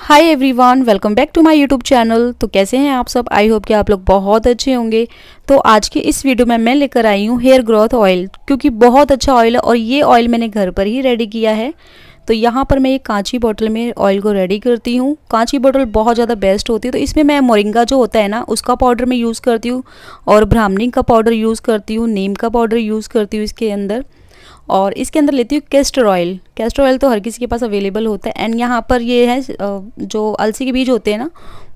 Hi everyone, welcome back to my YouTube channel. तो कैसे हैं आप सब? आई होप कि आप लोग बहुत अच्छे होंगे। तो आज की इस वीडियो में मैं लेकर आई हूँ हेयर ग्रोथ ऑयल, क्योंकि बहुत अच्छा ऑयल है और ये ऑयल मैंने घर पर ही रेडी किया है। तो यहाँ पर मैं एक कांची बोतल में ऑयल को रेडी करती हूँ। कांची बोतल बहुत ज़्यादा बेस्ट होती है। तो इसमें मैं मोरिंगा जो होता है ना, उसका पाउडर मैं यूज़ करती हूँ और ब्राह्मणी का पाउडर यूज़ करती हूँ, नीम का पाउडर यूज़ करती हूँ इसके अंदर। और इसके अंदर लेती हूँ कैस्टर ऑयल। कैस्टर ऑयल तो हर किसी के पास अवेलेबल होता है। एंड यहाँ पर ये है जो अलसी के बीज होते हैं ना,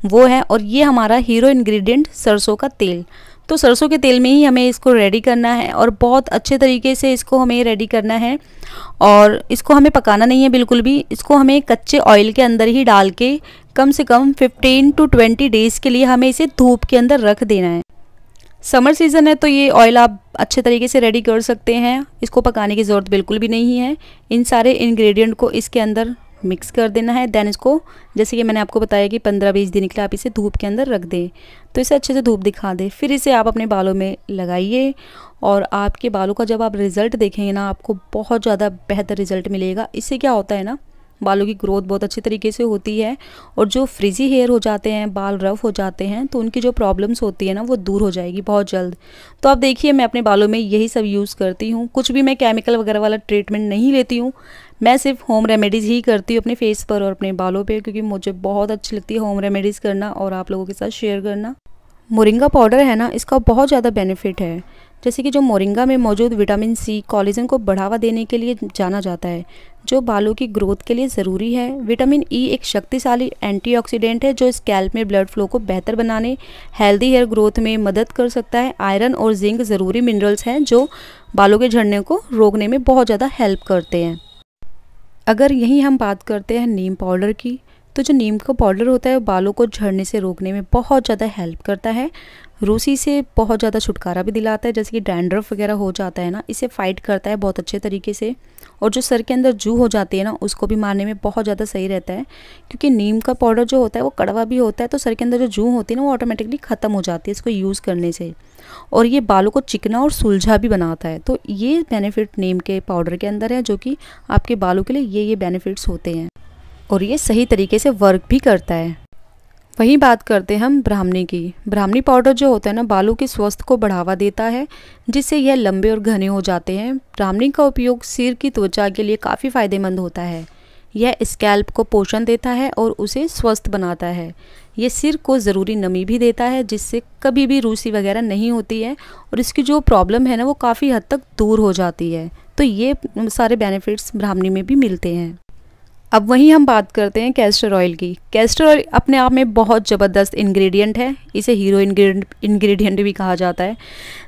वो है। और ये हमारा हीरो इंग्रेडिएंट सरसों का तेल। तो सरसों के तेल में ही हमें इसको रेडी करना है और बहुत अच्छे तरीके से इसको हमें रेडी करना है। और इसको हमें पकाना नहीं है बिल्कुल भी। इसको हमें कच्चे ऑयल के अंदर ही डाल के कम से कम 15 to 20 डेज़ के लिए हमें इसे धूप के अंदर रख देना है। समर सीज़न है तो ये ऑयल आप अच्छे तरीके से रेडी कर सकते हैं। इसको पकाने की ज़रूरत बिल्कुल भी नहीं है। इन सारे इंग्रेडिएंट को इसके अंदर मिक्स कर देना है। देन इसको, जैसे कि मैंने आपको बताया कि 15-20 दिन के लिए आप इसे धूप के अंदर रख दें, तो इसे अच्छे से धूप दिखा दें। फिर इसे आप अपने बालों में लगाइए और आपके बालों का जब आप रिज़ल्ट देखेंगे ना, आपको बहुत ज़्यादा बेहतर रिज़ल्ट मिलेगा। इससे क्या होता है ना, बालों की ग्रोथ बहुत अच्छी तरीके से होती है और जो फ्रिजी हेयर हो जाते हैं, बाल रफ हो जाते हैं, तो उनकी जो प्रॉब्लम्स होती है ना, वो दूर हो जाएगी बहुत जल्द। तो आप देखिए, मैं अपने बालों में यही सब यूज़ करती हूँ। कुछ भी मैं केमिकल वगैरह वाला ट्रीटमेंट नहीं लेती हूँ। मैं सिर्फ होम रेमेडीज़ ही करती हूँ अपने फेस पर और अपने बालों पर, क्योंकि मुझे बहुत अच्छी लगती है होम रेमेडीज़ करना और आप लोगों के साथ शेयर करना। मोरिंगा पाउडर है ना, इसका बहुत ज़्यादा बेनिफिट है। जैसे कि जो मोरिंगा में मौजूद विटामिन सी कोलेजन को बढ़ावा देने के लिए जाना जाता है, जो बालों की ग्रोथ के लिए ज़रूरी है। विटामिन ई एक शक्तिशाली एंटीऑक्सीडेंट है जो स्कैल्प में ब्लड फ्लो को बेहतर बनाने, हेल्दी हेयर ग्रोथ में मदद कर सकता है। आयरन और जिंक ज़रूरी मिनरल्स हैं जो बालों के झड़ने को रोकने में बहुत ज़्यादा हेल्प करते हैं। अगर यहीं हम बात करते हैं नीम पाउडर की, तो जो नीम का पाउडर होता है, बालों को झड़ने से रोकने में बहुत ज़्यादा हेल्प करता है। रूसी से बहुत ज़्यादा छुटकारा भी दिलाता है। जैसे कि डैंड्रफ वगैरह हो जाता है ना, इसे फाइट करता है बहुत अच्छे तरीके से। और जो सर के अंदर जू हो जाती है ना, उसको भी मारने में बहुत ज़्यादा सही रहता है, क्योंकि नीम का पाउडर जो होता है वो कड़वा भी होता है। तो सर के अंदर जो जू होती है ना, वो ऑटोमेटिकली ख़त्म हो जाती है इसको यूज़ करने से। और ये बालों को चिकना और सुलझा भी बनाता है। तो ये बेनिफिट नीम के पाउडर के अंदर है, जो कि आपके बालों के लिए ये बेनिफिट्स होते हैं और ये सही तरीके से वर्क भी करता है। वहीं बात करते हैं हम ब्राह्मणी की। ब्राह्मणी पाउडर जो होता है ना, बालों के स्वास्थ्य को बढ़ावा देता है, जिससे यह लंबे और घने हो जाते हैं। ब्राह्मणी का उपयोग सिर की त्वचा के लिए काफ़ी फायदेमंद होता है। यह स्कैल्प को पोषण देता है और उसे स्वस्थ बनाता है। ये सिर को ज़रूरी नमी भी देता है, जिससे कभी भी रूसी वगैरह नहीं होती है और इसकी जो प्रॉब्लम है ना, वो काफ़ी हद तक दूर हो जाती है। तो ये सारे बेनिफिट्स ब्राह्मणी में भी मिलते हैं। अब वहीं हम बात करते हैं कैस्टर ऑयल की। कैस्टर ऑयल अपने आप में बहुत ज़बरदस्त इंग्रेडिएंट है। इसे हीरो इंग्रेडिएंट भी कहा जाता है।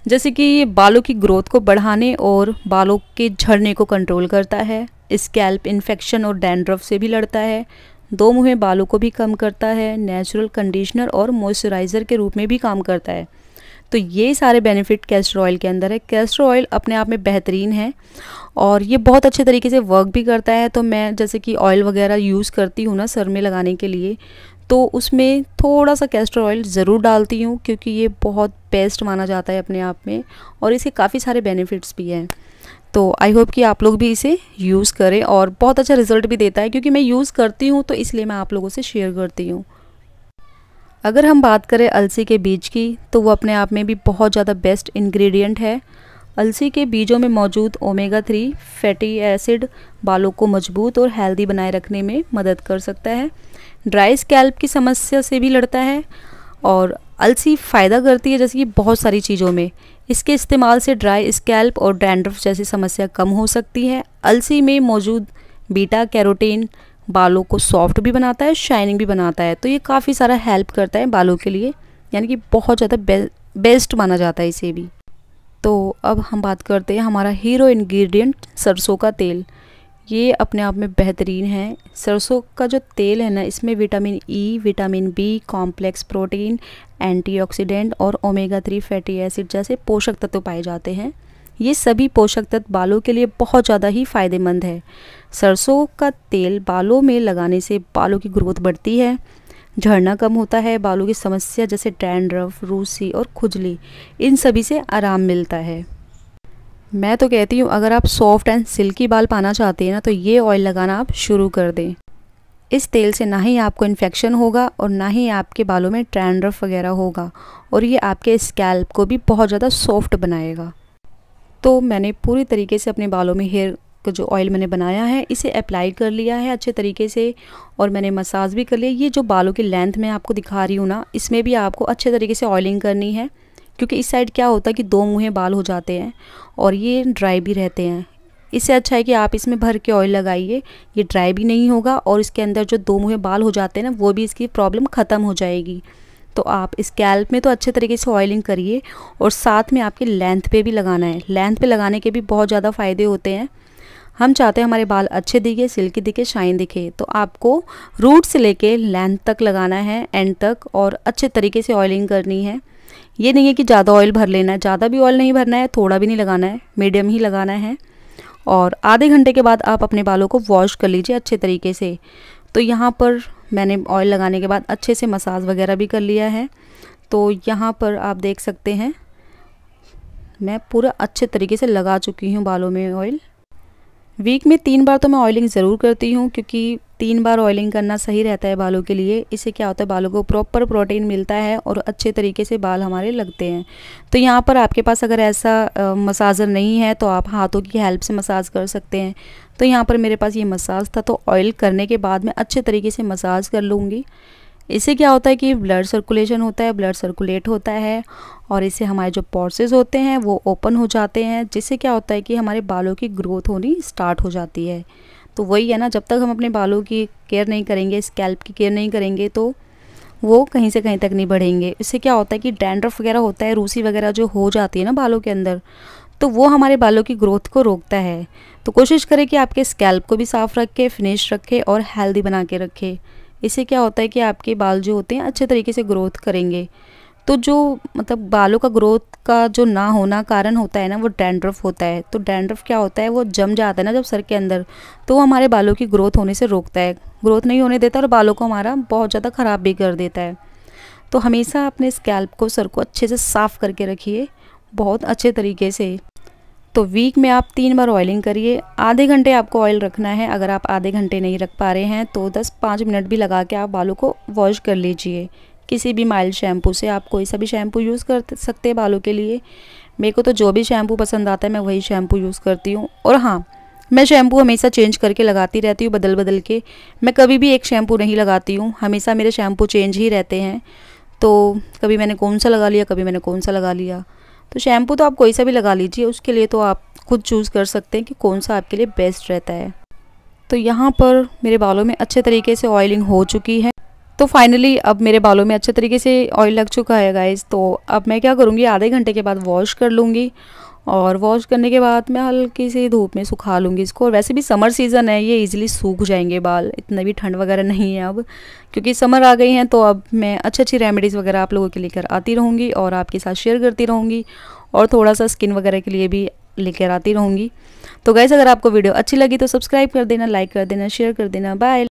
जैसे कि ये बालों की ग्रोथ को बढ़ाने और बालों के झड़ने को कंट्रोल करता है। स्कैल्प इन्फेक्शन और डैंड्रफ से भी लड़ता है। दो मुँहे बालों को भी कम करता है। नेचुरल कंडीशनर और मॉइस्चराइज़र के रूप में भी काम करता है। तो ये सारे बेनिफिट कैस्टर ऑयल के अंदर है। कैस्टर ऑयल अपने आप में बेहतरीन है और ये बहुत अच्छे तरीके से वर्क भी करता है। तो मैं जैसे कि ऑयल वगैरह यूज़ करती हूँ ना सर में लगाने के लिए, तो उसमें थोड़ा सा कैस्टर ऑयल ज़रूर डालती हूँ, क्योंकि ये बहुत बेस्ट माना जाता है अपने आप में और इसके काफ़ी सारे बेनिफिट्स भी हैं। तो आई होप कि आप लोग भी इसे यूज़ करें और बहुत अच्छा रिज़ल्ट भी देता है, क्योंकि मैं यूज़ करती हूँ तो इसलिए मैं आप लोगों से शेयर करती हूँ। अगर हम बात करें अलसी के बीज की, तो वो अपने आप में भी बहुत ज़्यादा बेस्ट इंग्रेडिएंट है। अलसी के बीजों में मौजूद ओमेगा 3 फैटी एसिड बालों को मजबूत और हेल्दी बनाए रखने में मदद कर सकता है। ड्राई स्कैल्प की समस्या से भी लड़ता है और अलसी फ़ायदा करती है जैसे कि बहुत सारी चीज़ों में। इसके इस्तेमाल से ड्राई स्कैल्प और डैंड्रफ जैसी समस्या कम हो सकती है। अलसी में मौजूद बीटा कैरोटीन बालों को सॉफ्ट भी बनाता है, शाइनिंग भी बनाता है। तो ये काफ़ी सारा हेल्प करता है बालों के लिए, यानी कि बहुत ज़्यादा बेस्ट माना जाता है इसे भी। तो अब हम बात करते हैं हमारा हीरो इंग्रेडिएंट सरसों का तेल। ये अपने आप में बेहतरीन है। सरसों का जो तेल है ना, इसमें vitamin E, vitamin B, complex protein, antioxidant और ओमेगा 3 फैटी एसिड जैसे पोषक तत्व पाए जाते हैं। ये सभी पोषक तत्व बालों के लिए बहुत ज़्यादा ही फ़ायदेमंद है। सरसों का तेल बालों में लगाने से बालों की ग्रोथ बढ़ती है, झड़ना कम होता है, बालों की समस्या जैसे डैंड्रफ, रूसी और खुजली, इन सभी से आराम मिलता है। मैं तो कहती हूँ, अगर आप सॉफ्ट एंड सिल्की बाल पाना चाहते हैं ना, तो ये ऑयल लगाना आप शुरू कर दें। इस तेल से ना ही आपको इन्फेक्शन होगा और ना ही आपके बालों में डैंड्रफ वगैरह होगा, और ये आपके स्कैल्प को भी बहुत ज़्यादा सॉफ्ट बनाएगा। तो मैंने पूरी तरीके से अपने बालों में हेयर का जो ऑयल मैंने बनाया है इसे अप्लाई कर लिया है अच्छे तरीके से, और मैंने मसाज भी कर लिया। ये जो बालों की लेंथ मैं आपको दिखा रही हूँ ना, इसमें भी आपको अच्छे तरीके से ऑयलिंग करनी है, क्योंकि इस साइड क्या होता है कि दो मुँहे बाल हो जाते हैं और ये ड्राई भी रहते हैं। इससे अच्छा है कि आप इसमें भर के ऑयल लगाइए, ये ड्राई भी नहीं होगा और इसके अंदर जो दो मुँहे बाल हो जाते हैं ना, वो भी इसकी प्रॉब्लम ख़त्म हो जाएगी। तो आप स्कैल्प में तो अच्छे तरीके से ऑयलिंग करिए, और साथ में आपके लेंथ पे भी लगाना है। लेंथ पे लगाने के भी बहुत ज़्यादा फ़ायदे होते हैं। हम चाहते हैं हमारे बाल अच्छे दिखे, सिल्की दिखे, शाइन दिखे, तो आपको रूट से लेके लेंथ तक लगाना है, एंड तक, और अच्छे तरीके से ऑयलिंग करनी है। ये नहीं है कि ज़्यादा ऑयल भर लेना है, ज़्यादा भी ऑयल नहीं भरना है, थोड़ा भी नहीं लगाना है, मीडियम ही लगाना है। और आधे घंटे के बाद आप अपने बालों को वॉश कर लीजिए अच्छे तरीके से। तो यहाँ पर मैंने ऑयल लगाने के बाद अच्छे से मसाज वगैरह भी कर लिया है। तो यहाँ पर आप देख सकते हैं मैं पूरा अच्छे तरीके से लगा चुकी हूँ बालों में ऑयल। वीक में 3 बार तो मैं ऑयलिंग ज़रूर करती हूँ, क्योंकि 3 बार ऑयलिंग करना सही रहता है बालों के लिए। इससे क्या होता है, बालों को प्रॉपर प्रोटीन मिलता है और अच्छे तरीके से बाल हमारे लगते हैं। तो यहाँ पर आपके पास अगर ऐसा मसाजर नहीं है तो आप हाथों की हेल्प से मसाज कर सकते हैं। तो यहाँ पर मेरे पास ये मसाज था, तो ऑयल करने के बाद मैं अच्छे तरीके से मसाज कर लूँगी। इससे क्या होता है कि ब्लड सर्कुलेशन होता है, ब्लड सर्कुलेट होता है, और इससे हमारे जो पोर्सेस होते हैं वो ओपन हो जाते हैं, जिससे क्या होता है कि हमारे बालों की ग्रोथ होनी स्टार्ट हो जाती है। तो वही है ना, जब तक हम अपने बालों की केयर नहीं करेंगे, स्कैल्प की केयर नहीं करेंगे, तो वो कहीं से कहीं तक नहीं बढ़ेंगे। इससे क्या होता है कि डैंड्रफ वगैरह होता है, रूसी वगैरह जो हो जाती है ना बालों के अंदर, तो वो हमारे बालों की ग्रोथ को रोकता है। तो कोशिश करें कि आपके स्कैल्प को भी साफ़ रखें, फिनिश रखें और हेल्दी बना के रखें। इससे क्या होता है कि आपके बाल जो होते हैं अच्छे तरीके से ग्रोथ करेंगे। तो जो मतलब बालों का ग्रोथ का जो ना होना कारण होता है ना, वो डैंड्रफ होता है। तो डैंड्रफ क्या होता है, वो जम जाता है ना जब सर के अंदर, तो वो हमारे बालों की ग्रोथ होने से रोकता है, ग्रोथ नहीं होने देता और बालों को हमारा बहुत ज़्यादा ख़राब भी कर देता है। तो हमेशा अपने स्कैल्प को, सर को अच्छे से साफ़ करके रखिए बहुत अच्छे तरीके से। तो वीक में आप 3 बार ऑयलिंग करिए। आधे घंटे आपको ऑयल रखना है। अगर आप आधे घंटे नहीं रख पा रहे हैं तो 10-5 मिनट भी लगा के आप बालों को वॉश कर लीजिए किसी भी माइल्ड शैम्पू से। आप कोई सा भी शैम्पू यूज़ कर सकते हैं बालों के लिए। मेरे को तो जो भी शैम्पू पसंद आता है मैं वही शैम्पू यूज़ करती हूँ। और हाँ, मैं शैम्पू हमेशा चेंज करके लगाती रहती हूँ, बदल बदल के। मैं कभी भी एक शैम्पू नहीं लगाती हूँ, हमेशा मेरे शैम्पू चेंज ही रहते हैं। तो कभी मैंने कौन सा लगा लिया, कभी मैंने कौन सा लगा लिया। तो शैम्पू तो आप कोई सा भी लगा लीजिए, उसके लिए तो आप खुद चूज़ कर सकते हैं कि कौन सा आपके लिए बेस्ट रहता है। तो यहाँ पर मेरे बालों में अच्छे तरीके से ऑयलिंग हो चुकी है। तो फाइनली अब मेरे बालों में अच्छे तरीके से ऑयल लग चुका है गाइस। तो अब मैं क्या करूँगी, आधे घंटे के बाद वॉश कर लूँगी, और वॉश करने के बाद मैं हल्की सी धूप में सुखा लूँगी इसको। और वैसे भी समर सीज़न है, ये इजीली सूख जाएंगे बाल, इतना भी ठंड वगैरह नहीं है अब, क्योंकि समर आ गई हैं। तो अब मैं अच्छी अच्छी रेमेडीज़ वगैरह आप लोगों के लेकर आती रहूँगी और आपके साथ शेयर करती रहूँगी, और थोड़ा सा स्किन वगैरह के लिए भी लेकर आती रहूँगी। तो गाइस, अगर आपको वीडियो अच्छी लगी तो सब्सक्राइब कर देना, लाइक कर देना, शेयर कर देना। बाय।